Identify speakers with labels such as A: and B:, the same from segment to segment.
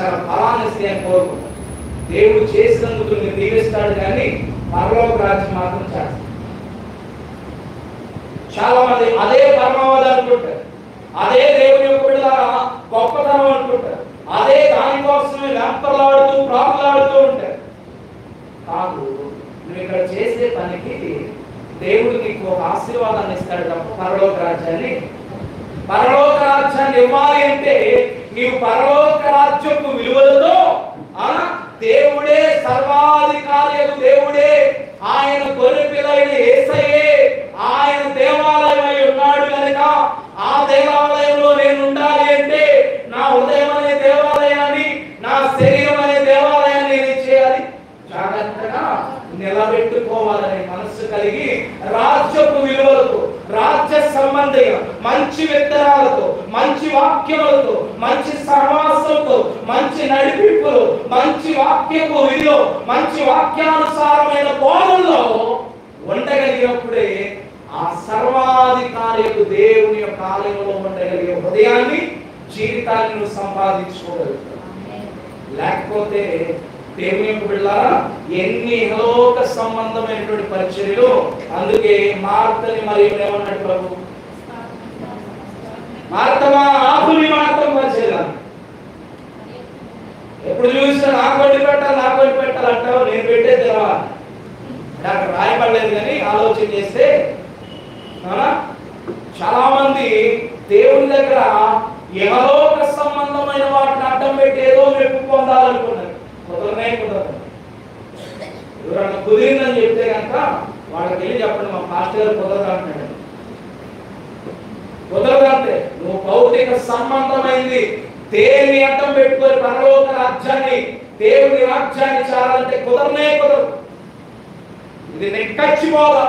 A: చాలా ఫలాన్ని ఇస్తే అని కోరుకుంటారు. దేవుడు చేసినందుకు నేను దీవిస్తాడు కానీ పరలోక రాజ్యం మాత్రం చేస్తాడు. చాలా మంది అదే పరమావధి అనుకుంటారు, అదే దేవుని యొక్క బిడ్డల గొప్పతనం అనుకుంటారు, అదే దానికోసమే వెంపర్లాడుతూ ప్రాకులాడుతూ ఉంటారు. కాదు, నువ్వు ఇక్కడ చేసే పనికి దేవుడు నీకు ఒక ఆశీర్వాదాన్ని ఇస్తాడు తప్ప పరలోక రాజ్యాన్ని ఇవ్వాలి అంటే నీవు పరలోక రాజ్యపు విలువలతో దేవుడే సర్వాధికారి, దేవుడే ఆయన గొర్రె పిల్లైన యేసయ్యే ఆయన దేవాలయం అయి ఉన్నాడు కనుక ఆ దేవాలయంలో నేను ఉండాలి అంటే నా హృదయం అనే దేవాలయాన్ని, నా శరీరం అనే దేవాలయాన్ని నేను చేయాలి, జాగ్రత్తగా నిలబెట్టుకోవాలనే మనస్సు కలిగి రాజ్యపు విలువలతో, రాజ్య సంబంధంగా మంచి విత్తనాలతో, మంచి వాక్యములతో, మంచి సహవాసంతో, మంచి నడిపింపులు, మంచి వాక్యపు విలువ, మంచి వాక్యానుసారమైన బోధనలో ఉండగలిగినప్పుడే ఆ సర్వాధికారియకు దేవుని యొక్క ఆలయంలో ఉండగలిగే హృదయాన్ని, జీవితాన్ని నువ్వు సంపాదించుకోగలుగుతావు. లేకపోతే దేవుని యొక్క బిడ్డలారా ఎన్ని లోక సంబంధమైనటువంటి పరిచర్యలు. అందుకే మార్తని మరియు ఏమన్నాడు ప్రభు, మార్తమా ఆకుని మాత్రం పరిచర్యలు. ఎప్పుడు చూసినా నాకు వండి పెట్టాలి అంటావు, నేను పెట్టే తెరవాలి. నాకు రాయబడలేదు కానీ ఆలోచన చేస్తే చాలా మంది దేవుని దగ్గర యెహోవా సంబంధమైన వాటిని అడ్డం పెట్టి ఏదో మెప్పు పొందాలనుకున్నారు. కుదరదు. ఎవరన్నా కుదిరిందని చెప్తే కనుక వాళ్ళకి వెళ్ళి చెప్పండి, మా పాస్టర్ గారు కుదరదు అంటున్నాడు. కుదరదు అంటే నువ్వు భౌతిక సంబంధమైంది దేని అడ్డం పెట్టుకొని పరలోక రాజ్యాన్ని, దేవుని రాజ్యాన్ని చాలంటే కుదరదు. ఇది నెక్కచ్చిపోదా.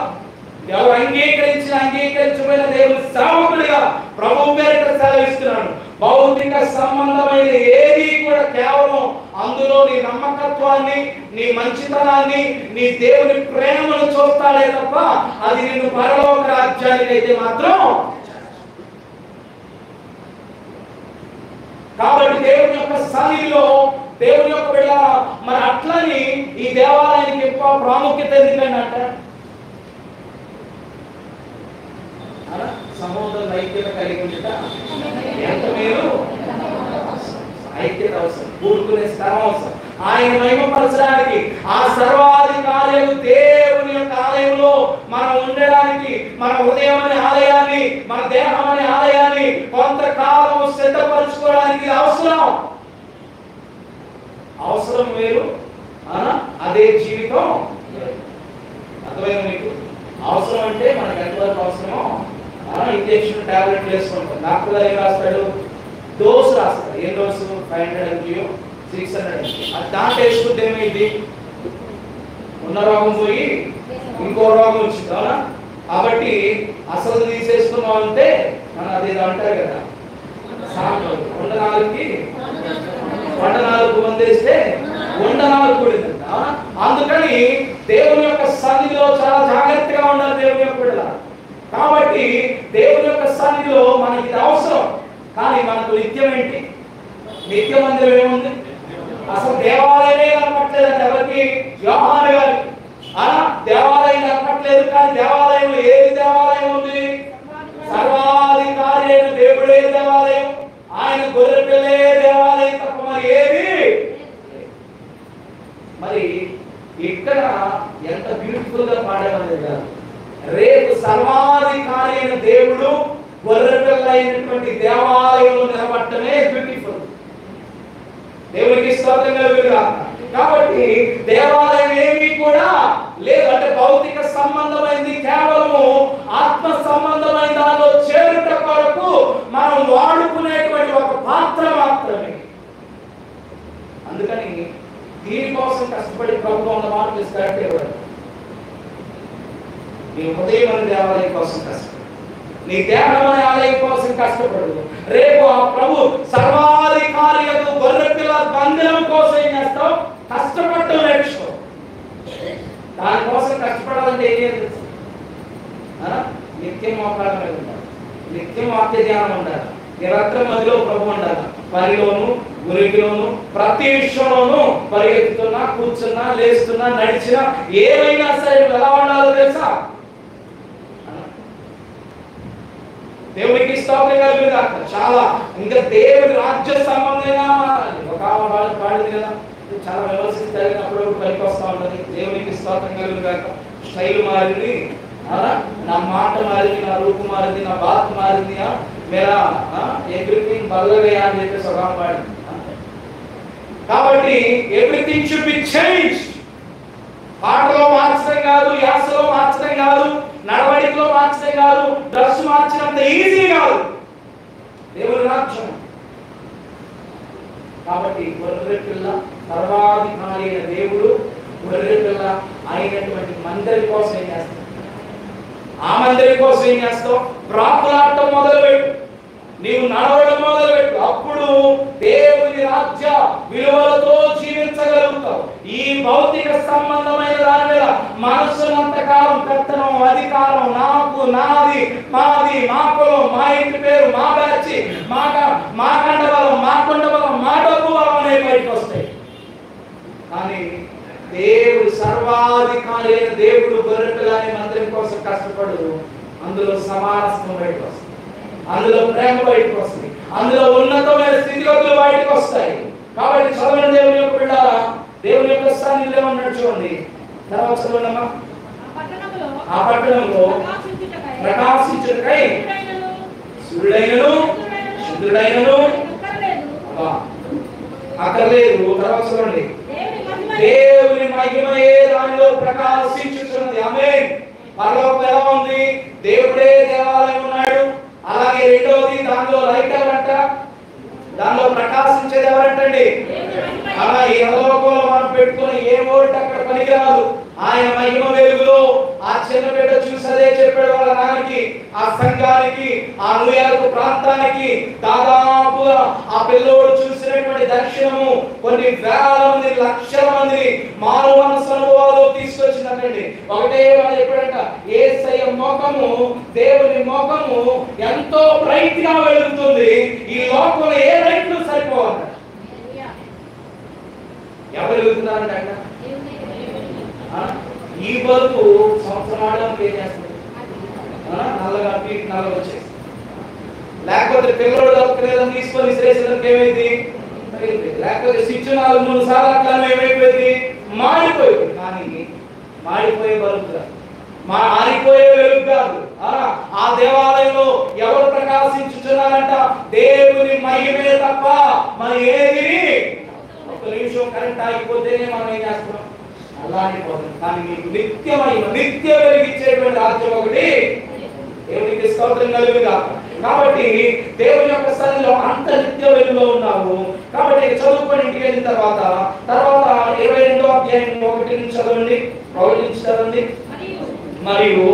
A: ఎవరు అంగీకరించబడిన దేవుని సేవకుడిగా ప్రభువు పేరిట సెలవిస్తున్నాను. భౌతిక సంబంధమైన ఏది కూడా కేవలం అందులో నీ నమ్మకత్వాన్ని, నీ మంచితనాన్ని, నీ దేవుని ప్రేమను చూస్తాడే తప్ప అది నిన్ను పరలోక రాజ్యానికి అయితే మాత్రం. కాబట్టి దేవుని యొక్క సన్నిధిలో దేవుని యొక్క బిడ్డ మరి అట్లని ఈ దేవాలయానికి ఎక్కువ ప్రాముఖ్యత ఎందుకంటే అంటారు సముద్రం ఐక్యత కలిగి ఉంట ఎంత మీరు ఐక్యత అవసరం, కూడుకునే స్థలం అవసరం. ఆయన మహిమపరచడానికి ఆ సర్వాధికార్యము దేవుని యొక్క ఆలయంలో మనం ఉండడానికి, మన హృదయం అనే ఆలయాన్ని, మన దేహం అనే ఆలయాన్ని కొంతకాలం సిద్ధపరచుకోవడానికి అవసరం వేరు, అదే జీవితం. అర్థమైంది మీకు? అవసరం అంటే మనకు ఎంతవరకు అవసరమో ఇంజెక్షన్ టాబ్లెట్ వేసుకుంటాం. డాక్టర్ గారు ఏం రాస్తాడు? డోసు రాస్తాడు. ఏం డోసు? 500 mg 600 mg. అది దాంట్లో వేసుకుంటే ఏమైంది? ఉన్న రోగం పోయి ఇంకో రోగం వచ్చింది. అవునా? కాబట్టి అసలు తీసేసుకున్నాం అంటే మనం అది అంటారు కదా, కొండ నాలుగు వందేస్తే కొండ నాలుగు కూడిందంట. అందుకని దేవుని యొక్క సన్నిధిలో చాలా జాగ్రత్తగా ఉండాలి దేవుని యొక్క బిడ్డలారా. కాబట్టి దేవుని యొక్క సన్నిధిలో మనకి ఇది అవసరం. కానీ మనకు నిత్యం ఏంటి? నిత్య మందిరం ఏముంది? అసలు దేవాలయమే కనపట్లేదంటే ఎవరికి? యోహాను గారికి. దేవాలయం కనపట్లేదు. కానీ దేవాలయంలో ఏది దేవాలయం ఉంది? సర్వాధికారి అయిన దేవుడే దేవాలయం, ఆయన గొర్రె పిల్లే దేవాలయం తప్ప మరి ఏది. మరి ఇక్కడ ఎంత బ్యూటిఫుల్ గా పాడేవాళ్ళు కాదు. రేపు సర్వాధికారి అయిన దేవుడు గొర్రె పిల్ల అయినటువంటి దేవాలయంలో నిలబడటమే బ్యూటిఫుల్. దేవునికి స్తోత్రం కలుగుగా. కాబట్టి దేవాలయం ఏమీ కూడా లేదు అంటే భౌతిక సంబంధమైంది, కేవలము ఆత్మ సంబంధమైన దానిలో చేరుట కొరకు మనం వాడుకునేటువంటి ఒక పాత్ర మాత్రమే. అందుకని దీనికోసం కష్టపడి ప్రభు ఉన్న మాటలు ఇస్తాడంటే నీ హృదయం అనే దేవాలయం కోసం కష్టపడు, నీ దేహం అనే ఆలయం కోసం కష్టపడు. రేపు ఆ ప్రభు సర్వాధికారులకు గొర్రె పిల్ల బంధనం కోసం ఏం చేస్తావు? కష్టపడటం నేర్చుకో. దానికోసం కష్టపడాలంటే ఏం చేస్తుంది? నిత్యం మోకాళ్ళ మీద ఉండాలి, నిత్యం వాక్య ధ్యానం ఉండాలి, నిరంతరం మదిలో ప్రభు ఉండాలి. పనిలోను ఉనికిలోను ప్రతి విషయంలోనూ పరిగెత్తుతున్నా, కూర్చున్నా, లేస్తున్నా, నడిచినా, ఏమైనా సరే ఎలా ఉండాలో తెలుసా? దేవునికి స్తోత్రం కలుగుగాక. చాలా ఇంకా దేవుని రాజ్య సంబంధంగా ఒక పాడింది కదా, చాలా వ్యవస్థ జరిగినప్పుడు పనికి వస్తూ ఉంటుంది. దేవునికి స్తోత్రం కలుగుగాక. స్టైల్ మారింది, నా మాట మారింది, నా రూపు మారింది, నా బాత్ మారింది, మేరా ఎవ్రీథింగ్ బల్లగా అని చెప్పేసి ఒక పాడింది. కాబట్టి ఎవ్రీథింగ్ షుడ్ బి చేంజ్డ్. పాటలో మార్చడం కాదు, యాసలో మార్చడం కాదు, నడవడికలో మార్చడం కాదు, డ్రెస్ మార్చినంత ఈజీ కాదు దేవుని రాజ్యం. కాబట్టి గొర్రె పిల్ల సర్వాధికారి అయిన దేవుడు గొర్రె పిల్ల అయినటువంటి మందిరం కోసం ఏం చేస్తాడు? ఆ మందిరం కోసం ఏం చేస్తావు? ప్రాకులాడటం మొదలుపెట్టు, నీవు నడవడం మొదలుపెట్టు. అప్పుడు దేవుని రాజ్య విలువలతో జీవించగలుగుతావు. ఈ భౌతిక సంబంధమైన దాని మీద మనసునంతకాలం పెత్తనం, అధికారం, నాకు, నాది, మాది, మా కులం, మా ఇంటి పేరు, మా బ్యాచ్, మా కండబలం, మా కొండబలం, మా డబ్బు బలం అనేవి బయటకు వస్తాయి. కానీ దేవుడు సర్వాధికారి అయిన దేవుడు గొర్రెపిల్లని మందిరం కోసం కష్టపడు. అందులో సమానత్వం బయటకు వస్తుంది, అందులో ప్రేమ బయటకు వస్తుంది, అందులో ఉన్నతమైన స్థితిగతులు బయటకు వస్తాయి. కాబట్టి చదవని దేవుని యొక్క బిడ్డారా, దేవుని యొక్క సన్నిధిలో ఉన్నాడు. చూడండి తర్వాత చదవనమ్మా. ఆ పట్టణంలో ప్రకాశించుటకై సూర్యుడైనను చంద్రుడైనను అక్కర్లేదు. తర్వాత చూడండి, దేవుని మహిమయే దానిలో ప్రకాశించుచున్నది. ఆమేన్. పరలోకం ఎలా ఉంది? దేవుడే దేవాలయం ఉన్నాడు. అలాగే రెండోది, దానిలో లైట్ ఎవరంట? దానిలో ప్రకాశించేది ఎవరంటండి? అలా ఈ అలోకంలో మనం పెట్టుకుని ఏ ఓటు అక్కడ పనికిరాదు. ఆయన మహిమ వెలుగులో ఆ చిన్న బిడ్డ చూసదే చెప్పాడు వాళ్ళ నాన్నకి, ఆ సంఘానికి, ఆ నూయాలకు ప్రాంతానికి. దాదాపుగా ఆ పిల్లోడు చూసినటువంటి దర్శనము కొన్ని వేల మంది, లక్షల మంది మారు మనసు అనుభవాలు తీసుకొచ్చిందండి. ఒకటే వాళ్ళు ఎప్పుడంట, యేసయ్య మోకము, దేవుని మోకము ఎంతో బ్రైట్ గా వెలుగుతుంది. ఈ లోకంలో ఏ లైట్లు సరిపోవాలి. ఎవరు వెలుగుతున్నారంట? ఈ బల్బు సంవత్సరం ఆడడానికి ఏం చేస్తుంది? నల్లగా పీకి నల్లగా వచ్చేసి. లేకపోతే పిల్లలు దొరకలేదని తీసుకొని విసిరేసేదానికి ఏమైంది? లేకపోతే స్విచ్ 4-3 సార్లు అట్లా ఏమైపోయింది? మాడిపోయింది. కానీ మాడిపోయే బల్బు కాదు, ఆరిపోయే వెలుగు కాదు. ఆ దేవాలయంలో ఎవరు ప్రకాశించుతున్నారంట? దేవుని మహిమే తప్ప మరి ఏది. ఒక నిమిషం కరెంట్ ఆగిపోతేనే మనం ఏం చేస్తున్నాం? అలానే పోతుంది. కానీ నీకు నిత్యమైన, నిత్య వెలిగించేటువంటి రాజ్యం ఒకటి. దేవునికి స్తోత్రం కలుగుగా. కాబట్టి దేవుని యొక్క సన్నిధిలో అంత నిత్య వెలుగులో ఉన్నావు. కాబట్టి చదువుకొని ఇంటికి వెళ్ళిన తర్వాత 22వ అధ్యాయం 1 నుంచి చదవండి. 1 నుంచి చదవండి. మరియు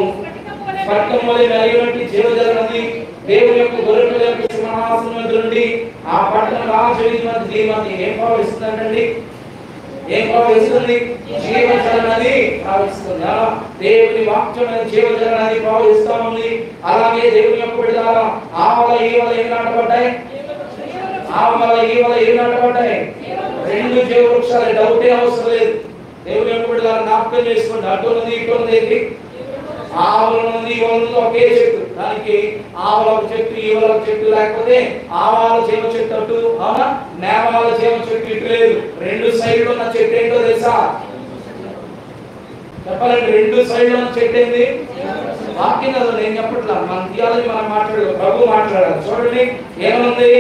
A: స్ఫటికం వలె వెలిగినట్టు జీవజల నది దేవుని యొక్క గొర్రెపిల్ల యొక్క సింహాసనం వద్ద నుండి ఆ పట్టణ రాజవీధి మధ్య ఏం ప్రవహిస్తుందండి? ఏం ప్రవహిస్తుంది? జీవజల నది ప్రవహిస్తుంది. దేవుని వాక్యం జీవజల నది ప్రవహిస్తా ఉంది. అలాగే దేవుని యొక్క బిడ్డలారా, ఆవల ఈవల ఏం నాటబడ్డాయి? ఆవల ఈవల ఏం నాటబడ్డాయి? 2 జీవ వృక్షాలు. డౌటే అవసరం లేదు. దేవుని యొక్క బిడ్డలారా జ్ఞాపకం చేసుకోండి. అటు ఉన్నది, ఇటు ఉన్నది ఏంటి? ఆవల ఉంది, ఈవల ఉంది, ఒకే చెట్టు. దానికి ఆవల ఒక చెట్టు, ఈవల ఒక చెట్టు. లేకపోతే ఆవాల జీవ చెట్టు అటు, అవునా, నేవాల జీవ చెట్టు ఇటు లేదు. 2 సైడ్లు ఉన్న చెట్టు ఏంటో తెలుసా? చెప్పాలండి. 2 సైడ్లు ఉన్న చెట్టు ఏంది? వాక్యం కదా, నేను చెప్పట్లా. మన థియాలజీ మనం మాట్లాడాలి, ప్రభు మాట్లాడాలి. చూడండి ఏమనుంది?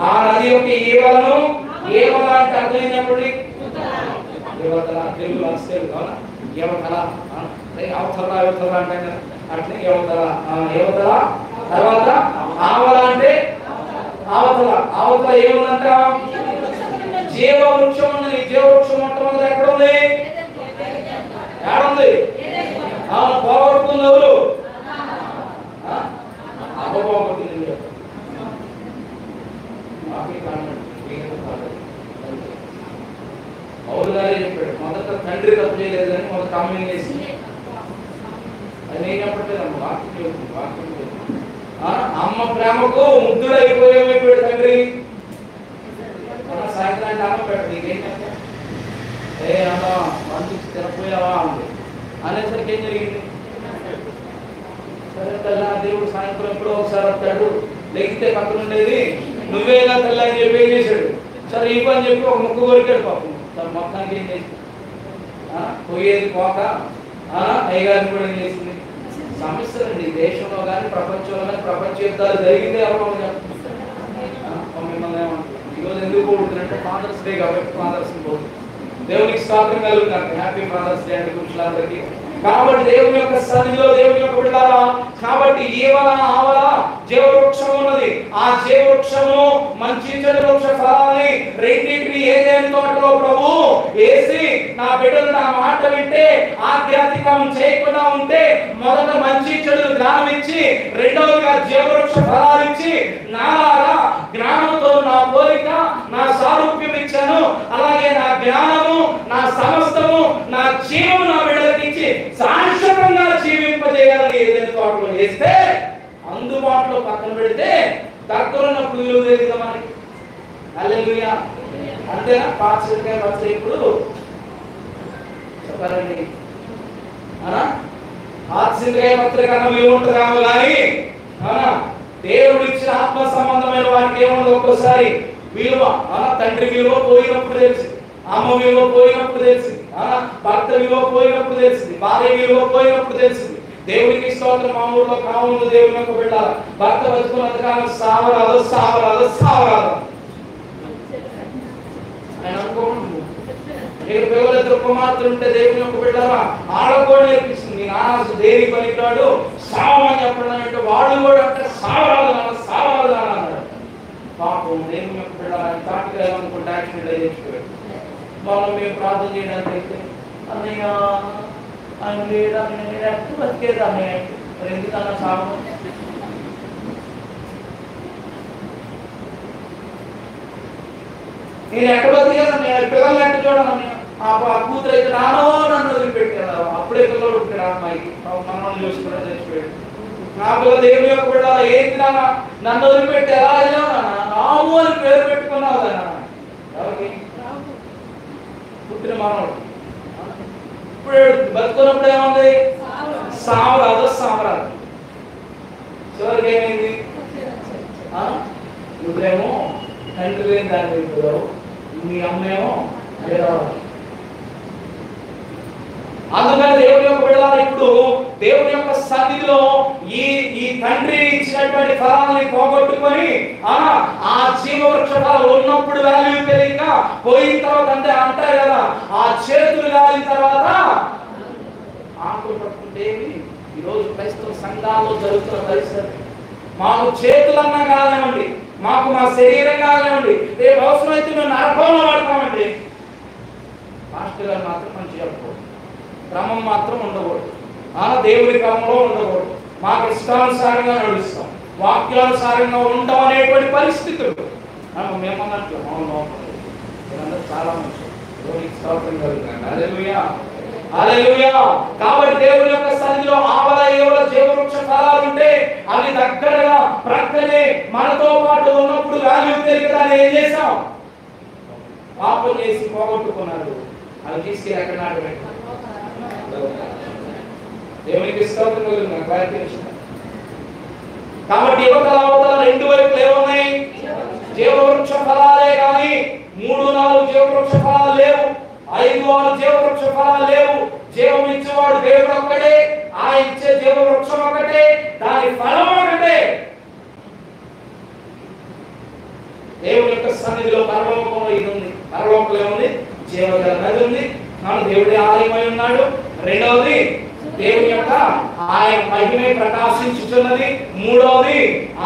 A: ఆ నది యొక్క ఈవలను, ఈవల అంటే అర్థమైనప్పుడు యువతల, తెలుగు తెలుగు, అవునా, యువతల, అవతల యువతల అంటాం కదా, అట్లే యువతల, యువతల. తర్వాత ఆవల అంటే అవతల. అవతల ఏముందంట? జీవ వృక్షం ఉంది. జీవ వృక్షం మొట్టమొదటి ఎక్కడ ఉంది? ఏడుంది? పోగొట్టుకుంది ఎవరు? పోగొట్టింది. పౌలు గారే చెప్పాడు, మొదట తండ్రి తప్పు చేయలేదు కానీ మొదట కమ్యూనికేషన్. అది నేను చెప్పట్లేదు, వాక్యం. అమ్మ ప్రేమకు ముగ్ధుడైపోయేమైపోయాడు తండ్రి. సాయంత్రానికి అమ్మ పెట్టదు, నీకేం చేస్తా ఏ అమ్మ పంపించి తినపోయావా అంది అనేసరికి ఏం జరిగింది? సరే తెల్లా దేవుడు సాయంత్రం ఎప్పుడో ఒకసారి వస్తాడు, లెగితే పక్కన ఉండేది నువ్వేగా తెల్ల అని చెప్పి ఏం చేశాడు? సరే ఈ పని చెప్పి ఒక ముక్కు కొరికాడు పాపం. తన మొత్తానికి ఏం చేసింది? పోయేది పోక అయ్యగారిని కూడా ఏం చేసింది? సమస్యలండి దేశంలో కానీ ప్రపంచంలో కానీ ప్రపంచ యుద్ధాలు జరిగింది ఎవరో మిమ్మల్ని ఏమంటారు ఈరోజు ఎందుకు పోడుతుందంటే ఫాదర్స్ డే కాబట్టి ఫాదర్స్ పోతుంది. దేవునికి స్తోత్రం కలుగుతుంది. హ్యాపీ ఫాదర్స్ డే అండి పురుషులందరికీ. కాబట్టి దేవుని యొక్క సన్నిధిలో దేవుని యొక్క బిడ్డలారా, కాబట్టి ఈవల ఆవల జీవవృక్షం ఉన్నది. ఆ జీవవృక్షము మంచి చెడు వృక్ష ఫలాన్ని రెండింటిని ఏదైనా తోటలో ప్రభు వేసి నా బిడ్డలు నా మాట వింటే ఆధ్యాత్మికం చేయకుండా ఉంటే మొదట మంచి చెడు జ్ఞానం ఇచ్చి రెండవదిగా జీవవృక్ష ఫలాలు ఇచ్చి నాలాగా జ్ఞానంతో నా పోలిక నా సారూప్యం ఇచ్చాను. అలాగే నా జ్ఞానము నా సమస్తము నా జీవము నా బిడ్డలకి ఇచ్చి శాశ్వతంగా జీవింపజేయాలని ఏదైనా తోటలో వేస్తే అందుబాటులో పక్కన పెడితే దగ్గరున్నప్పుడు విలువ లేదు కదా మనకి. హల్లెలూయా. అంతేనా? పాచికాయ వచ్చే ఇప్పుడు చెప్పారండి ఆత్మీయ పత్రిక కన్నా విలువ ఉంటుందేమో కానీ దేవుడు ఇచ్చిన ఆత్మ సంబంధమైన వారికి ఏమన్నా ఒక్కోసారి విలువ తండ్రి విలువ పోయినప్పుడు తెలిసి, అమ్మ విలువ పోయినప్పుడు తెలిసింది, భర్త విలువ పోయినప్పుడు తెలిసింది, భార్య విలువ పోయినప్పుడు తెలిసింది. దేవునికి స్తోత్రం. మా ఊర్లో కావులు దేవుని యొక్క బిడ్డల భర్త బతుకున్నంతకాలం సావరాదు సావరాదు సావరాదు ఆయన అనుకోండి. మీరు పిల్లలిద్దరు కుమార్తెలు ఉంటే దేవుని యొక్క బిడ్డలా ఆడకూడ నేర్పిస్తుంది. నీ నాన్న దేవి పలికాడు సావమని చెప్పడం అంటే వాడు కూడా అంటే సావరాదు నాన్న సావరాదు నాన్న అన్నాడు. పాపం దేవుని యొక్క బిడ్డల తాటికి అనుకుంటే యాక్సిడెంట్ అయ్యి తెచ్చిపోయాడు. మనం మేము ప్రార్థన చేయడానికి అయితే అన్నయ్య ఆయన లేదా నేను ఎప్పుడు బతికేది అన్నయ్య మరి ఎందుకన్నా సాగు నేను ఎక్కడ బతికేదా నేను పిల్లలు ఎక్కడ చూడాలి ఆ కూతురు అయితే నానో నన్ను వదిలిపెట్టారు. అప్పుడే పిల్లలు ఉంటాడు అమ్మాయికి మనల్ని చూసుకున్నా చచ్చిపోయాడు. నా పిల్లలు దేవుని యొక్క బిడ్డ ఏంటి నాన్న నన్ను వదిలిపెట్టి ఎలా వెళ్ళావు నాన్న రాము అని పేరు పెట్టుకున్నావు కదా ఎవరికి పుట్టిన మనవాడు. ఇప్పుడు బతుకున్నప్పుడు ఏముంది? సామరాదు సామరాదు. చివరికి ఏమైంది? నువ్వేమో తండ్రి లేని దాన్ని వెళ్ళిపోయావు, మీ అమ్మేమో అందుకని దేవుని యొక్క బిడ్డలారా ఇప్పుడు దేవుని యొక్క సన్నిధిలో ఈ తండ్రి ఇచ్చినటువంటి ఫలాన్ని పోగొట్టుకొని ఆ జీవవృక్ష ఫలాలు ఉన్నప్పుడు వాల్యూ తెలియక పోయిన తర్వాత అంటే అంటారు కదా ఆ చేతులు కాలిన తర్వాత ఆకులు పట్టుకుంటే ఈరోజు క్రైస్తవ సంఘాల్లో జరుగుతున్న పరిస్థితి. మాకు చేతులన్నా కానివ్వండి, మాకు మా శరీరం కానివ్వండి, రేపు అవసరమైతే మేము నరకంలో పడతామండి. మాస్టర్ గారు మాత్రం మంచి చెప్పకూడదు, క్రమం మాత్రం ఉండకూడదు, దేవుని క్రమంలో ఉండకూడదు, మాకు ఇష్టానుసారంగా నడుస్తాం, వాక్యానుసారంగా ఉంటాం అనేటువంటి పరిస్థితులు మేమన్నట్లు మౌనం చాలా మంచి కాబట్టి దేవుని యొక్క సన్నిధిలో ఆవల ఏవల జీవవృక్ష ఫలాలు ఉంటే అవి దగ్గరగా ప్రక్కనే మనతో పాటు ఉన్నప్పుడు వాల్యూ తెలియదని ఏం చేసాం? పాపం చేసి పోగొట్టుకున్నారు. అవి తీసుకెళ్ళి ఎక్కడ నాటబెట్టారు. దేవునికి స్తోత్రం. కాబట్టి యువతల అవతల రెండు వైపులు ఏమున్నాయి? జీవవృక్ష ఫలాలే కానీ 3-4 జీవవృక్ష ఫలాలు లేవు, 5-6 జీవవృక్ష ఫలాలు లేవు. జీవం ఇచ్చేవాడు దేవుడు ఒక్కడే, ఆ ఇచ్చే జీవవృక్షం ఒకటే, దాని ఫలం ఒకటే. దేవుని యొక్క సన్నిధిలో పరలోకంలో ఇది ఉంది. పరలోకంలో ఏముంది? జీవజల నది ఉంది. దేవుడి ఆలయమై ఉన్నాడు. రెండవది దేవుని యొక్క ఆయన మహిమే ప్రకాశించుతున్నది. మూడవది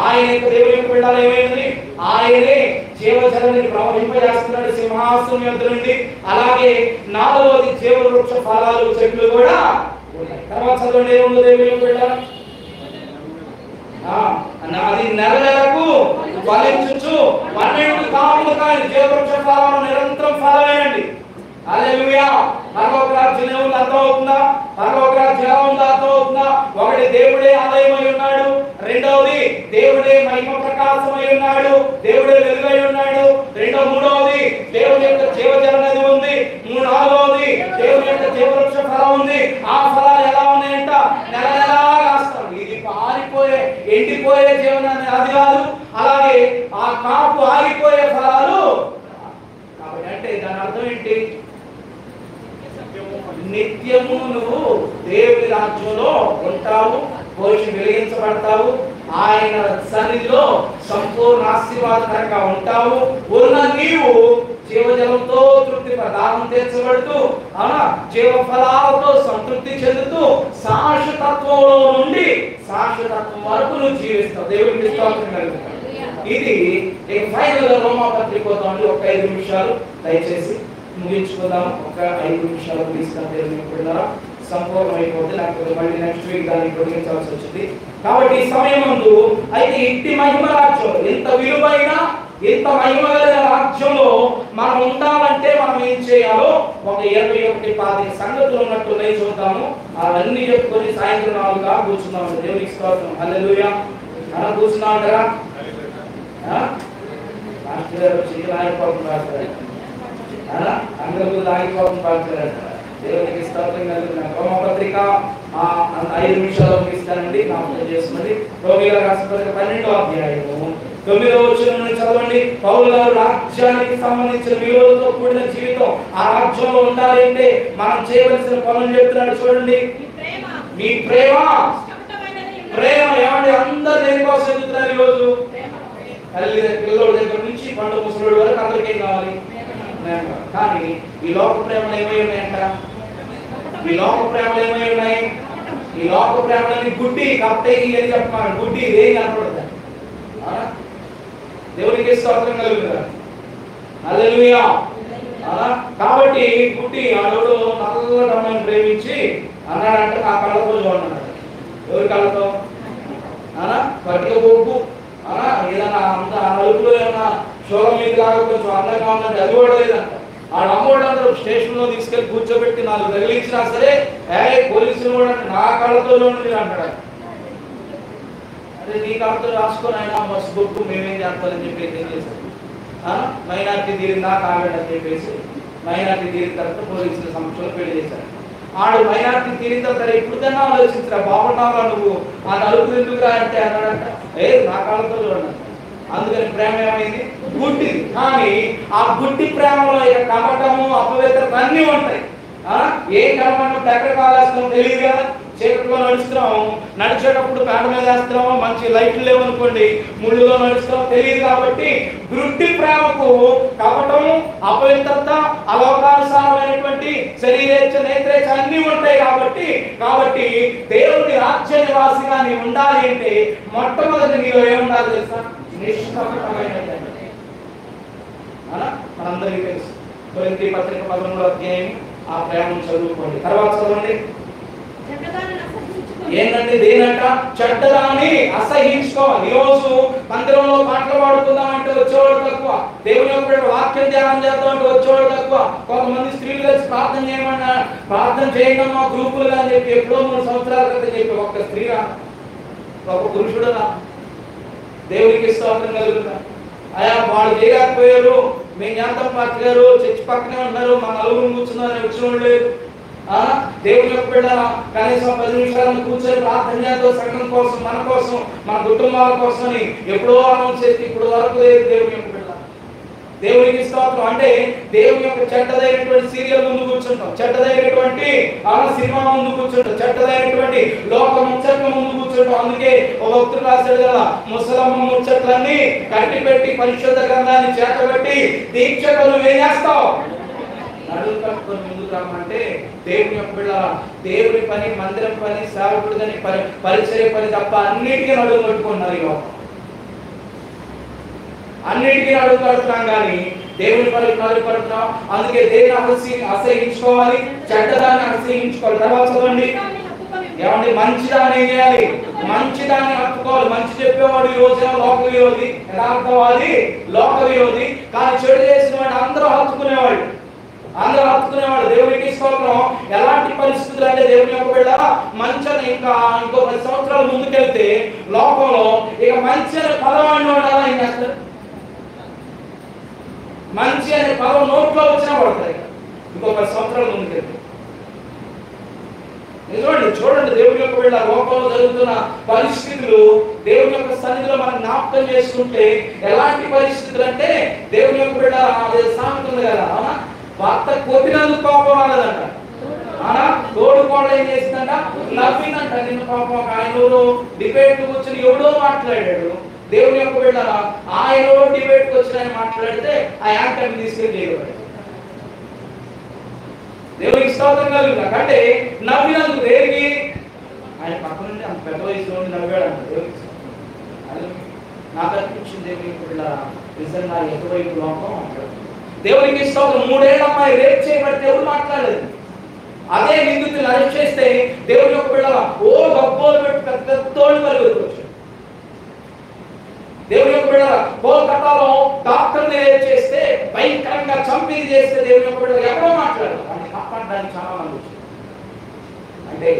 A: ఆయన యొక్క దేవుని యొక్క బిడ్డలు ఏమైంది? ఆయనే జీవజలని ప్రవహింపజేస్తున్నాడు సింహాసనం యొద్ద నుండి. అలాగే నాలుగవది జీవవృక్ష ఫలాలు చెట్లు కూడా ఉన్నాయి. తర్వాత చదవండి ఏముంది దేవుని యొక్క బిడ్డలు? అది నెల నెలకు ఫలించుచు 12 కాపులు కానీ జీవవృక్ష ఫలాలు నిరంతరం ఫలమేనండి. హల్లెలూయా. పరలోక రాజ్యం ఏముంది అర్థమవుతుందా? పరలోక రాజ్యం ఎలా ఉందో అర్థమవుతుందా? ఒకటి, దేవుడే ఆలయమై ఉన్నాడు. రెండవది, దేవుడే మహిమ ప్రకాశమై ఉన్నాడు. దేవుడే వెలుగై ఉన్నాడు. మూడవది, దేవుని యొక్క జీవజల నది ఉంది. నాలుగవది, దేవుని యొక్క జీవవృక్ష ఫలం ఉంది. ఆ ఫలాలు ఎలా ఉన్నాయంట? నెల నెలా కాస్తాం. ఇది పారిపోయే ఎండిపోయే జీవనాన్ని అది కాదు. అలాగే ఆ కాపు ఆగిపోయే ఫలాలు. కాబట్టి అంటే దాని అర్థం ఏంటి? నిత్యము నువ్వు దేవుని రాజ్యంలో ఉంటావు, పోషి వెలిగించబడతావు, ఆయన సన్నిధిలో సంపూర్ణ ఆశీర్వాదకరంగా ఉంటావు. ఉన్న నీవు జీవజలంతో తృప్తి దాహం తీర్చబడుతూ జీవ ఫలాలతో సంతృప్తి చెందుతూ శాశ్వతత్వంలో నుండి శాశ్వతత్వం వరకు నువ్వు జీవిస్తావు. దేవుడికి స్తోత్రం కలుగుతావు. ఇది ఫైనల్ రోమా పత్రిక ఒక 5 నిమిషాలు దయచేసి ముగించుకుందాం. ఒక 5 నిమిషాలు తీసుకుంటారా సంపూర్ణమైపోతుంది. లేకపోతే మళ్ళీ నెక్స్ట్ వీక్ దాన్ని పొడిగించాల్సి వచ్చింది. కాబట్టి ఈ సమయం ముందు అయితే ఇంటి మహిమ రాజ్యం, ఇంత విలువైన ఇంత మహిమ కలిగిన రాజ్యంలో మనం ఉండాలంటే మనం ఏం చేయాలో ఒక 21 సంగతులు ఉన్నట్టు నేను చూద్దాము. అవన్నీ చెప్పుకొని సాయంత్రం 4 కూర్చున్నాము. దేవునికి స్తోత్రం. హల్లెలూయా. అలా కూర్చున్నాం కదా. అందరూ ఆగిపోతుంది. దేవునికి స్తోత్రం కలుగుతున్నాను. రోమపత్రిక 5 నిమిషాలు ముగిస్తానండి. జ్ఞాపకం చేస్తున్నది రోమిల రాసిన పత్రిక 12వ అధ్యాయము 9వ వచనం నుండి చదవండి. పౌలు గారు రాజ్యానికి సంబంధించిన విలువలతో కూడిన జీవితం ఆ రాజ్యంలో ఉండాలి అంటే మనం చేయవలసిన పనులు చెప్తున్నాడు. చూడండి, మీ ప్రేమ ఏమండి? అందరు దేనికోసం చెప్తున్నారు ఈరోజు? తల్లి పిల్లల దగ్గర నుంచి పండు ముసలోడు వరకు అందరికీ ఏం కావాలి? కానీ ఈ లోక ప్రేమలు ఏమై ఉన్నాయంట? ఈ లోక ప్రేమలు ఏమై ఉన్నాయి? ఈ లోక ప్రేమలని గుడ్డి కప్టే అని చెప్పాను. గుడ్డి ఏం కనపడదు. దేవునికి స్తోత్రం కలుగుతారు. హల్లెలూయా. కాబట్టి గుడ్డి ఆడోడు నల్లడమ్మని ప్రేమించి అన్నాడంటే ఆ కళ్ళతో చూడన్నాడు. ఎవరి కళ్ళతో? పట్టిక బొగ్గు ఏదన్నా అంత నలుగులో ఏమన్నా షోరం మీద లాగా కొంచెం అందంగా ఉన్నట్టు అది కూడా లేదంట. ఆ అమ్మోడు స్టేషన్ లో తీసుకెళ్లి కూర్చోబెట్టి 4 తగిలించినా సరే పోలీసులు కూడా నా కళ్ళతో చూడండి అంటాడు. అదే నీ కళ్ళతో రాసుకొని ఆయన మస్తు బొట్టు మేమేం చేస్తామని చెప్పేసి ఏం చేశారు? మైనార్టీ తీరిందా కాగడని చెప్పేసి మైనార్టీ తీరిన తర్వాత పోలీసుల సమక్షంలో పెళ్లి చేశారు. ఆడు మైనార్టీ తీరిన తర్వాత ఎప్పుడుకన్నా ఆలోచించరా బాగున్నావా నువ్వు ఆ నలుగురు ఎందుకురా అంటే అన్నాడంట. నా కాళ్ళతో చూడండి. అందుకని ప్రేమ ఏమైంది? గుడ్డి. కానీ ఆ గుడ్డి ప్రేమలో ఇక కపటము అపవిత్రత అన్నీ ఉంటాయి. ఏ కలమన్నప్పుడు ఎక్కడ కాలేస్తున్నాం తెలియదు కదా. చీకట్లో నడుస్తున్నాము, నడిచేటప్పుడు పేడ మీద వేస్తున్నాము, మంచి లైట్లు లేవనుకోండి, ముళ్ళులో నడుస్తున్నాం తెలియదు. కాబట్టి గుడ్డి ప్రేమకు కపటము అపవిత్రత అలోకానుసారమైనటువంటి శరీరేచ్ఛ నేత్రేచ్ఛ అన్నీ ఉంటాయి. కాబట్టి దేవుని రాజ్య నివాసిగా నీవు ఉండాలి అంటే మొట్టమొదటి నీలో ఏముండాలి తెలుసా? నిష్కపటమైనది. మనందరికీ తెలుసు. కొరింథీ పత్రిక 11వ అధ్యాయం ఆ ప్రేమను చదువుకోండి. తర్వాత చదవండి. ఏంటంటే దేనంట? చెడ్డదాన్ని అసహించుకోవాలి. ఈరోజు మందిరంలో పాటలు పాడుకుందామంటే వచ్చేవాడు తక్కువ. దేవుని యొక్క వాక్యం ధ్యానం చేద్దామంటే వచ్చేవాడు తక్కువ. కొంతమంది స్త్రీలు కలిసి ప్రార్థన చేయమన్నా ప్రార్థన చేయడమ్మా గ్రూపులుగా అని చెప్పి ఎప్పుడో 3 సంవత్సరాల క్రితం చెప్పి ఒక్క స్త్రీరా ఒక పురుషుడునా? దేవునికి స్తోత్రం కలుగుతా. అయా వాళ్ళు చేయలేకపోయారు, మేము జాంతం పార్టీ గారు చర్చి పక్కనే ఉన్నారు, మా నలుగురు కూర్చున్నారని వచ్చిన లేదు. దేవుని యొక్క బిడ్డ కనీసం 10 నిమిషాలను కూర్చొని ప్రార్థన చేద్దాం సంఘం కోసం, మన కోసం, మన కుటుంబాల కోసం అని ఎప్పుడో అనౌన్స్ చేసి ఇప్పుడు వరకు లేదు. దేవుని యొక్క బిడ్డ దేవునికి స్తోత్రం. అంటే దేవుని యొక్క చెడ్డదైనటువంటి సీరియల్ ముందు కూర్చుంటాం, చెడ్డదైనటువంటి సినిమా ముందు కూర్చుంటాం, చెడ్డదైనటువంటి లోక ముచ్చట్ల ముందు కూర్చుంటాం. అందుకే ఒక భక్తుడు రాశాడు కదా, ముసలమ్మ ముచ్చట్లన్నీ కట్టి పెట్టి పరిశుద్ధ గ్రంథాన్ని చేతబెట్టి దీక్షకు నువ్వేం చేస్తావు? నడుము కట్టుకొని ముందుకు రమ్మంటే దేవుని యొక్క బిడ్డ దేవుని పని, మందిరం పని, సేవకుడు పని, పరిచయ పని తప్ప అన్నిటికీ నడుము కట్టుకున్నారు. ఇక అన్నిటికీ అడుగు కడుతున్నాం కానీ దేవుని పని పడుతున్నాం. అందుకే దేవుని అసహించుకోవాలి, చెడ్డదాన్ని అసహించుకోవాలి. తర్వాత చదవండి. ఏమండి? మంచిదాన్ని ఏం చేయాలి? మంచిదాన్ని హత్తుకోవాలి. మంచి చెప్పేవాడు ఈ రోజున లోక విరోధి, యథార్థవాది లోక విరోధి. కానీ చెడు చేసిన వాడు అందరూ హత్తుకునేవాడు. అందరూ హత్తుకునే ఇంకా ఇంకో 10 సంవత్సరాలు ముందుకెళ్తే లోకంలో ఇక మంచి అనే పదవాడిని ఉండాలా ఏం చేస్తారు? మంచి అనే పదం నోట్లో వచ్చినా పడతాయి ఇంకో 10 సంవత్సరాల ముందుకెళ్తే. చూడండి దేవుని యొక్క వీళ్ళ లోకంలో జరుగుతున్న పరిస్థితులు దేవుని యొక్క సన్నిధిలో మనం జ్ఞాపకం చేసుకుంటే ఎలాంటి పరిస్థితులు అంటే, దేవుని యొక్క వీళ్ళ సామెత ఉంది కదా, అవునా, భర్త కొట్టినందుకు కోపం రాలేదంట, అవునా, తోడుకోవడం ఏం చేసిందంట, నవ్విందంట. నిన్న పాపం ఆయన డిబేట్ కూర్చొని ఎవడో మాట్లాడాడు, దేవుని యొక్క వీళ్ళ ఆయన డిబేట్ వచ్చి ఆయన మాట్లాడితే ఆ యాంకర్ని తీసుకెళ్ళి చేయబడ్డాడు. దేవునికి స్తోత్రం కలుగుతుంది. అంటే నవ్వినందుకు దేనికి? ఆయన పక్కన నుండి అంత పెద్ద వయసులో నవ్వాడు అంట. దేవునికి నాకు అనిపించింది దేవునికి వీళ్ళ నిజంగా ఎటువైపు లోపం అంటాడు. దేవునికి స్తోత్రం. 3 ఏళ్ల అమ్మాయి రేప్ చేయబడితే ఎవరు మాట్లాడలేదు. అదే నిందితులు అరెస్ట్ చేస్తే దేవుని యొక్క వీళ్ళ గబ్బోలు పెట్టి పెద్ద తోడు కలుగుతుంది. దేవుని యొక్క బిడ్డ కోల్కతాలో డాక్టర్ని రేప్ చేస్తే, భయంకరంగా చంపిది చేస్తే దేవుని యొక్క బిడ్డ ఎవరో మాట్లాడారు. వాడిని కాపాడడానికి చాలా మంది వచ్చారు. అంటే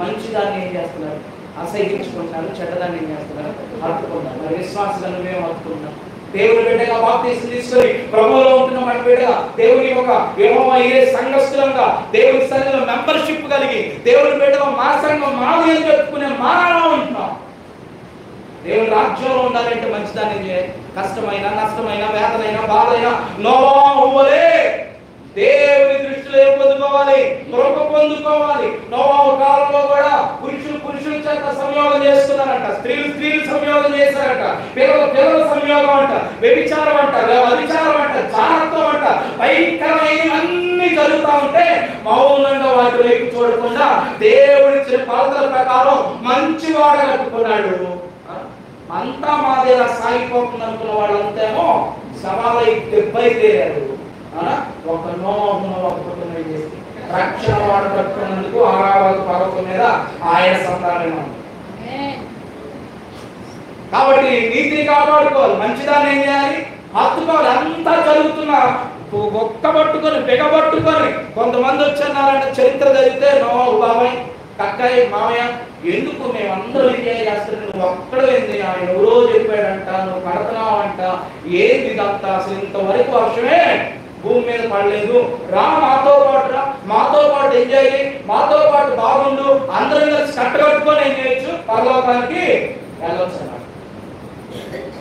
A: మంచిదాన్ని ఏం చేస్తున్నారు? అసహించుకుంటున్నారు. చెడ్డదాన్ని ఏం చేస్తున్నారు? హత్తుకుంటున్నారు. మరి విశ్వాసాలను మేము హత్తుకుంటున్నాం. దేవుని బిడ్డగా బాప్తీసం తీసుకొని ప్రభువులో ఉంటున్న మన బిడ్డగా దేవుని యొక్క యెహోవా ఇరే సంఘస్థులంగా దేవుని సన్నిధిలో మెంబర్షిప్ కలిగి దేవుని బిడ్డగా మా సంఘం మాది అని చెప్పుకునే మానవ ఉంటున్నాం. దేవుని రాజ్యంలో ఉండాలంటే మంచిదాన్ని చేయాలి. కష్టమైన, నష్టమైన, వేదనైనా, బాధైనా నోవాహువలే దేవుని దృష్టిలో ఏం పొందుకోవాలి? కృప పొందుకోవాలి. నోవాహు కాలంలో కూడా పురుషుల చేత సంయోగం చేస్తున్నారంట, స్త్రీలు సంయోగం చేశారట, పిల్లల సంయోగం అంట, వ్యభిచారం అంట, వ్యభిచారం అంట, జాగ్రత్తం అంట, భయంకరమైనవన్నీ జరుగుతూ ఉంటే మౌనంగా వాటి వైపు చూడకుండా దేవుడిచ్చిన కొలతల ప్రకారం మంచివాడ కట్టుకున్నాడు. అంతా మాదేలా సాగిపోతుంది అనుకున్న వాళ్ళంతేమో సవాలై దెబ్బైతేరారు. ఒక నోహును ఒక కుటుంబం చేసి రక్షణ వాడు కట్టుకున్నందుకు ఆరావత పర్వతం మీద ఆయన సంతానం ఉంది. కాబట్టి నీతిని కాపాడుకోవాలి, మంచిదాన్ని ఏం చేయాలి? హత్తుకోవాలి. అంతా జరుగుతున్నా ఒక్కబట్టుకొని బిగబట్టుకొని కొంతమంది వచ్చన్నారంటే చరిత్ర జరిగితే నోహు బాబాయ్, కక్కాయి, మామయ్య, ఎందుకు మేమందరూ ఎంజాయ్ చేస్తాను, నువ్వు ఒక్కడేంది, ఆయన ఎవరో చెప్పాడంట, నువ్వు కడుతున్నావు అంట, ఏంది ఇదంతా, అసలు ఇంతవరకు వర్షమే భూమి మీద పడలేదు, రా మాతో పాటు ఎంజాయ్ చేయి, మాతో పాటు బాగుండు, అందరం కలిసి కట్టగట్టుకొని ఏం చేయొచ్చు, పరలోకానికి వెళ్ళొచ్చు అన్నాడు.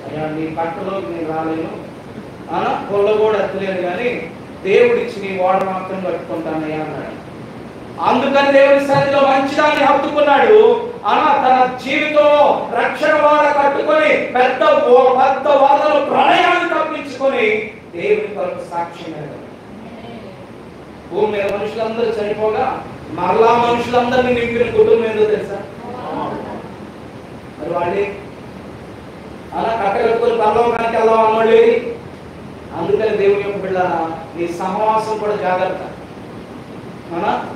A: అయ్యా నీ కట్టలోకి నేను రాలేను, పొల్ల కూడా ఎత్తలేదు, కానీ దేవుడిచ్చి నీ వాడ మాత్రం కట్టుకుంటానయ్యా అన్నాడు. అందుకని దేవుని సన్నిధిలో మంచిదాన్ని హత్తుకున్నాడు. తన జీవితంలో రక్షణ వాడ కట్టుకొని పెద్ద వాదలు ప్రళయాన్ని తప్పించుకొని దేవుని కొరకు సాక్ష్యం. భూమి మీద మనుషులందరూ చనిపోగా మరలా మనుషులందరినీ నింపిన కుటుంబం ఏందో తెలుసా? మరి వాళ్ళే కట్టగట్టుకొని పరలోకానికి వెళ్దాం అన్నోళ్ళు. అందుకని దేవుని యొక్క బిడ్డ నీ సహవాసం కూడా జాగ్రత్త.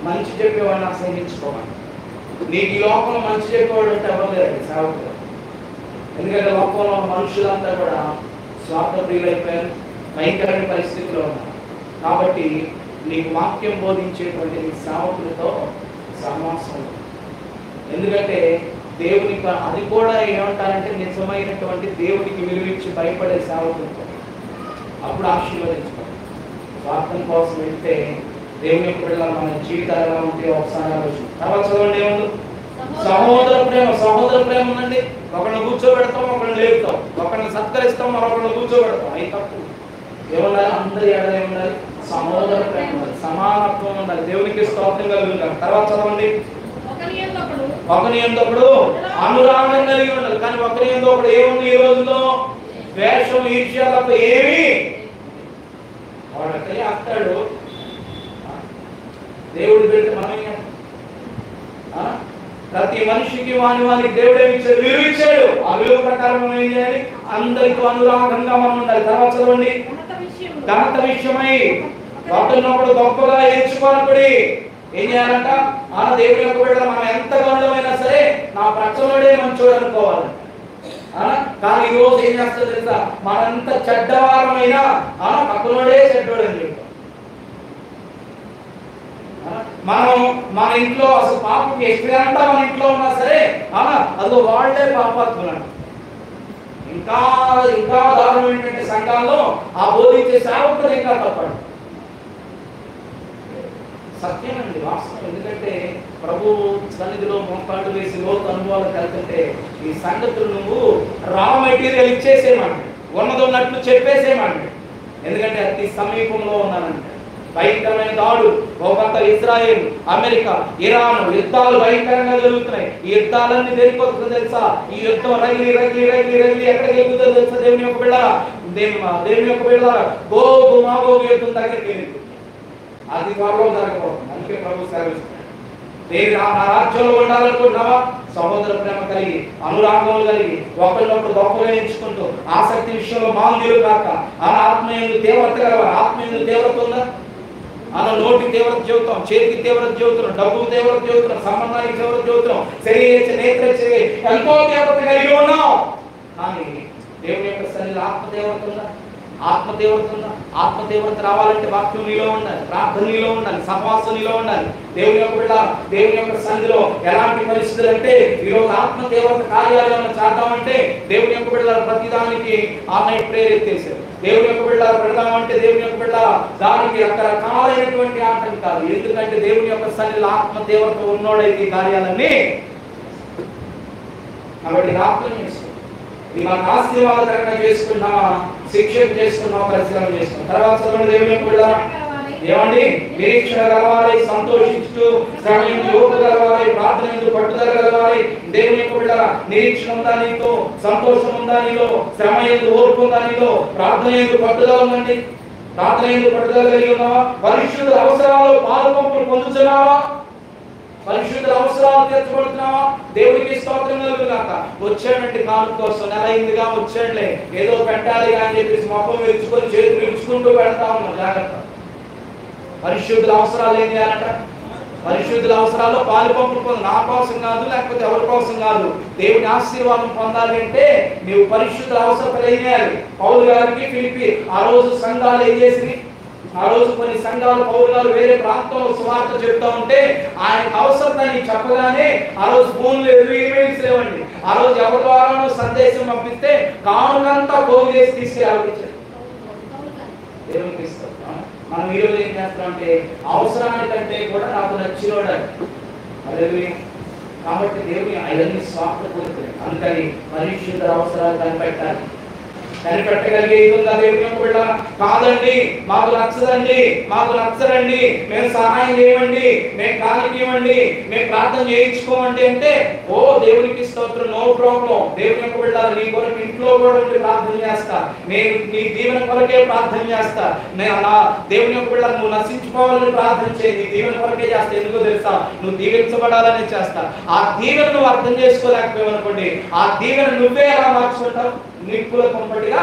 A: మంచి చెప్పేవాడిని అసహించుకోవాలి. నీకు ఈ లోకంలో మంచి చెప్పేవాడు అంటే ఎవరు లేరండి సేవకులు. ఎందుకంటే లోకంలో మనుషులంతా కూడా స్వార్థప్రియులైపోయారు, భయంకరమైన పరిస్థితిలో ఉన్నారు. కాబట్టి నీకు వాక్యం బోధించేటువంటి నీ సేవకులతో సహవాసం. ఎందుకంటే దేవునికి అది కూడా ఏమంటారంటే నిజమైనటువంటి దేవునికి విలువించి భయపడే సేవకులతో అప్పుడు ఆశీర్వదించుకోవాలి. స్వార్థం కోసం వెళ్తే దేవుని యొక్క బిడ్డలు మన జీవితాలు ఎలా ఉంటే ఒకసారి ఆలోచన. తర్వాత చదవండి ఏముంది? సహోదర ప్రేమ ఉందండి. ఒకరిని కూర్చోబెడతాం, ఒకరిని లేపుతాం, ఒకరిని సత్కరిస్తాం, మరొకరిని కూర్చోబెడతాం. అవి తప్పు. ఏముండాలి? అందరి ఏడా ఏముండాలి? సహోదర ప్రేమ ఉండాలి, సమానత్వం ఉండాలి. దేవునికి స్తోత్రం కలుగుతాం. తర్వాత చదవండి. ఒకరి ఎందొకడు అనురాగం కలిగి ఉండాలి. కానీ ఒకరి ఎందొకడు ఏముంది ఈ రోజుల్లో? ద్వేషం, ఈర్ష్య తప్ప ఏమి వాడకై అత్తాడు. దేవుడు పెడితే మనం ప్రతి మనిషికి వానికి దేవుడు ఏమి ఇచ్చాడు? విలువ ఇచ్చాడు. ఆ విలువ ప్రకారం మనం ఏం చేయాలి? అందరితో అనురాగంగా మనం ఉండాలి. తర్వాత చదవండి. ఘనత విషయమై ఒకరినొకడు గొప్పగా ఎంచుకోనప్పుడు ఏం చేయాలంట? దేవుని యొక్క బిడ్డ మనం ఎంత గౌరవమైనా సరే నా ప్రక్కలోడే మంచోడు అనుకోవాలి. కానీ ఈ రోజు ఏం చేస్తుంది తెలుసా? మనంత చెడ్డవారమైనా పక్కలోడే చెడ్డోడు అని చెప్తాం. మనం మన ఇంట్లో అసలు పాపకి ఎక్కడంతా మన ఇంట్లో ఉన్నా సరే అదిగో వాళ్ళే పాపాత్ములు. ఇంకా ఇంకా దారుణం ఏంటంటే సంఘాల్లో ఆ బోధించే సేవకులు ఇంకా తప్పడు. సత్యమండి, వాస్తవం. ఎందుకంటే ప్రభు సన్నిధిలో మోకాళ్ళు వేసి లోతు అనుభవాలు కలిగితే ఈ సంగతులు నువ్వు రా మెటీరియల్ ఇచ్చేసేయమంటే, ఉన్నది ఉన్నట్లు చెప్పేసేయమంటే. ఎందుకంటే అతి సమీపంలో ఉన్నానంటే భయంకరమైన దాడులు, ఒక ఇజ్రాయెల్, అమెరికా, ఇరాన్ యుద్ధాలు భయంకరంగా జరుగుతున్నాయి. ఈ యుద్ధాలన్నీ దేనికోసం తెలుసా? ఈ యుద్ధం రగిలి రగిలి రగిలి రగిలి ఎక్కడికి వెళ్తుందో తెలుసా? దేవుని యొక్క బిడ్డలారా, దేవుని యొక్క బిడ్డలారా, గోగు మాగోగు యుద్ధం దగ్గరికి వెళ్ళింది. అది త్వరలో జరగబోతుంది. అందుకే ప్రభు సెలవిస్తున్నాడు, దేవుని ఆ రాజ్యంలో ఉండాలనుకుంటున్నావా? సహోదర ప్రేమ కలిగి, అనురాగములు కలిగి, ఒకరినొకరు గొప్పగా ఎంచుకుంటూ, ఆసక్తి విషయంలో మాంద్యులు కాక, ఆత్మీయులు తీవ్రత కలవాలి. ఆత్మీయులు తీవ్రత ఉందా? నోటికి తీవ్రత చెబుతాం, చేతికి తీవ్రత చెబుతున్నాం, డబ్బుకు తీవ్రత చెబుతున్నాం, సంబంధానికి తీవ్రత చెబుతున్నాం, శరీర నేత్ర ఎంతో తీవ్రత కలిగి ఉన్నాం. కానీ దేవుని యొక్క సన్నిధిలో ఆత్మ తీవ్రత ఉందా? ఆత్మ తీవ్రత ఉందా? ఆత్మ తీవ్రత రావాలంటే వాక్యం నీలో ఉండాలి, ప్రార్థన నీలో ఉండాలి, సహవాసం నీలో ఉండాలి. దేవుని యొక్క బిడ్డ, దేవుని యొక్క సన్నిధిలో ఎలాంటి పరిస్థితులు అంటే ఈరోజు ఆత్మ తీవ్రత కార్యాలయం చేద్దామంటే దేవుని యొక్క బిడ్డల ప్రతిదానికి ఆమె ప్రేరేపించారు. దేవుని యొక్క బిడ్డ పెడదామంటే దేవుని యొక్క బిడ్డ దానికి రకరకాలైనటువంటి ఆటంకాలు. ఎందుకంటే దేవుని యొక్క సన్నిధిలో ఆత్మ తీవ్రత ఉన్నోడైతే ఈ కార్యాలన్నీ. కాబట్టి ఆత్మ చేసుకో. ఇది మనకు ఆశీర్వాదకరంగా చేసుకున్నావా, శిక్షణ చేసుకున్నావా, పరిశీలన చేసుకున్నాం. తర్వాత దేవుని యొక్క బిడ్డ ఏమండి, నిరీక్షణ కలవాలి, సంతోషించు, శ్రమ ఎందు ఓర్పు కలవాలి, ప్రార్థన ఎందు పట్టుదల కలవాలి. దేవుని యొక్క బిడ్డ నిరీక్షణ ఉందా నీతో? సంతోషం ఉందా నీలో? శ్రమ ఎందు ఓర్పు ఉందా నీలో? ప్రార్థన ఎందు పట్టుదల ఉందండి. ప్రార్థన ఎందు పట్టుదల కలిగి ఉన్నావా? పరిశుద్ధుల అవసరాలు పాలుపంపులు పొందుతున్నావా? పరిశుద్ధుల అవసరాలు తీర్చబడుతున్నావా? దేవుడికి స్తోత్రం కలుగుగాక. వచ్చాడంటే కాను కోసం నెల అయిందిగా వచ్చాడులే, ఏదో పెట్టాలి అని చెప్పేసి మొహం విరుచుకొని చేతులు విరుచుకుంటూ పెడతా ఉన్నాం. జాగ్రత్త. పరిశుద్ధుల అవసరాలు ఏం చేయాలంట? పరిశుద్ధుల అవసరాలు పాలు పంపులు పొందు. నా కోసం కాదు, లేకపోతే ఎవరి కోసం కాదు. దేవుని ఆశీర్వాదం పొందాలి అంటే నీవు పరిశుద్ధుల అవసరాలు ఏం చేయాలి? పౌలు గారికి ఫిలిప్పి ఆ రోజు సంఘాలు ఏం చేసి, ఆ రోజు కొన్ని సంఘాలు పౌలు గారు వేరే ప్రాంతంలో సువార్త చెప్తా ఉంటే ఆయన అవసరాన్ని చెప్పగానే ఆ రోజు ఫోన్లు ఈమెయిల్స్ లేవండి. ఆ రోజు ఎవరి ద్వారానో సందేశం పంపిస్తే కానుకంతా పోగు చేసి తీసుకెళ్ళాలి. దేవునికి ఇస్తాం. మనం ఈరోజు ఏం చేస్తాం అంటే అవసరానికంటే కూడా నాకు నచ్చినోడాలి. కాబట్టి దేవుని అవన్నీ స్వార్థపడుతుంది. అందుకని పరిశుద్ధ అవసరాలు కనిపెట్టాలి. కనిపెట్టగలిగే ఇదిగా దేవుని యొక్క బిడ్డ కాదండి, మాకు నచ్చదండి, మాకు నచ్చరండి, మేము సహాయం చేయమండి, మేము కానుక ఇవ్వండి, మేము ప్రార్థన చేయించుకోమండి అంటే ఓ దేవునికి స్తోత్రం, నో ప్రాబ్లం. దేవుని యొక్క బిడ్డ నీ కొరకు ఇంట్లో కూడా ప్రార్థన చేస్తా, నేను నీ దీవెన కొరకే ప్రార్థన చేస్తా. నేను నా దేవుని యొక్క బిడ్డ నువ్వు నశించుకోవాలని ప్రార్థన చేయి, నీ దీవెన కొరకే చేస్తా. ఎందుకో తెలుసా? నువ్వు దీవించబడాలని చేస్తా. ఆ దీవెన నువ్వు అర్థం చేసుకోలేకపోయావు అనుకోండి, ఆ దీవెన నువ్వే ఎలా మార్చుకుంటావు? నిప్పుల కొంపటిగా.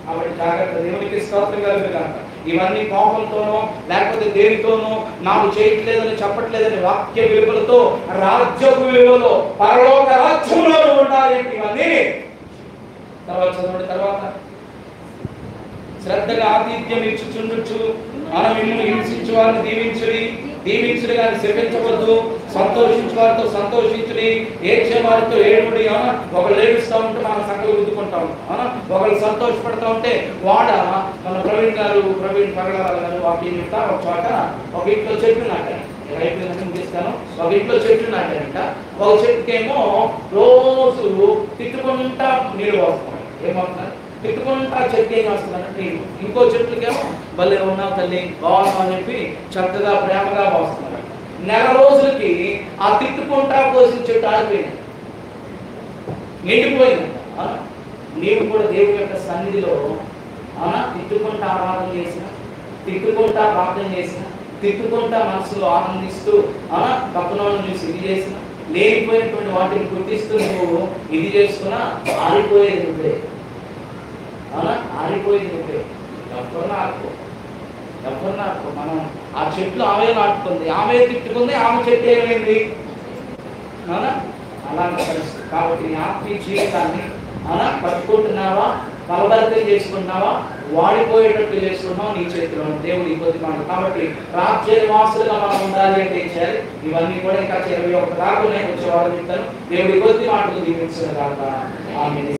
A: కాబట్టి జాగ్రత్త. దేవునికి స్తోత్రం కలుగుగాక. ఇవన్నీ కోపంతోనో లేకపోతే దేనితోనో నాకు చేయట్లేదని చెప్పట్లేదని వాక్య విలువలతో, రాజ్యపు విలువలో, పరలోక రాజ్యంలో ఉండాలి. ఇవన్నీ తర్వాత చదవండి. తర్వాత శ్రద్ధగా ఆతిథ్యం ఇచ్చుచుండుచు మనం మిమ్మల్ని హింసించు వారిని దీవించుడి, దీవించుడి కానీ శపించవద్దు, సంతోషించు వారితో సంతోషించుడి, ఏడ్చే వారితో ఏడుడి. ఒకళ్ళు ఏడుస్తూ ఉంటే మనం సంగతి గుద్దుకుంటాం, ఒకళ్ళు సంతోషపడతా ఉంటే వాడ మన ప్రవీణ్ పగడాల గారు వాకి ఒక చోట ఒక ఇంట్లో చెట్టు నాటారు. తీస్తాను. ఒక ఇంట్లో చెట్టు నాటారంట. ఒక చెట్టుకేమో రోజు తిట్టుకుంటా నీళ్ళు పోస్తాం. ఏమవుతున్నారు? తిట్టుకుంటా చెట్టు ఏం వస్తుందంటే ఇంకో చెట్లకేమో భలే ఉన్నావు తల్లి, బాగున్నావు అని చెప్పి చక్కగా ప్రేమగా పోస్తున్నారు. నెల రోజులకి ఆ తిట్టుకుంటా పోసిన చెట్టు ఆడిపోయింది, ఎండిపోయిందంట. నీవు కూడా దేవుని యొక్క సన్నిధిలో తిట్టుకుంటా ఆరాధన చేసిన, తిట్టుకుంటా ప్రార్థన చేసిన, తిట్టుకుంటా మనసులో ఆనందిస్తూ తప్పులను చూసి ఇది చేసిన, లేనిపోయినటువంటి వాటిని గుర్తిస్తూ నువ్వు ఇది చేసుకున్నా ఆరిపోయేది నువ్వే. ఆరిపోయేది నువ్వే. ఎవరిని ఆడుకో. మనం ఆ చెట్లు ఆమె నాటుకుంది, ఆమె తిట్టుకుంది, ఆమె చెట్టు ఏమైంది? అలాంటి పరిస్థితి. కాబట్టి నీ ఆత్మీయ జీవితాన్ని పట్టుకుంటున్నావా, బలబలితం చేసుకుంటున్నావా, వాడిపోయేటట్టు చేసుకున్నాం నీ చేతిలో దేవుడు ఈ కొద్ది మాట. కాబట్టి రాజ్య నివాసులుగా మనం ఉండాలి అంటే ఏం చేయాలి? ఇవన్నీ కూడా ఇంకా 21 దాకా వచ్చే వారు చెప్తాను. దేవుడి కొద్ది మాటలు దీవించిన కాక ఆమేన్.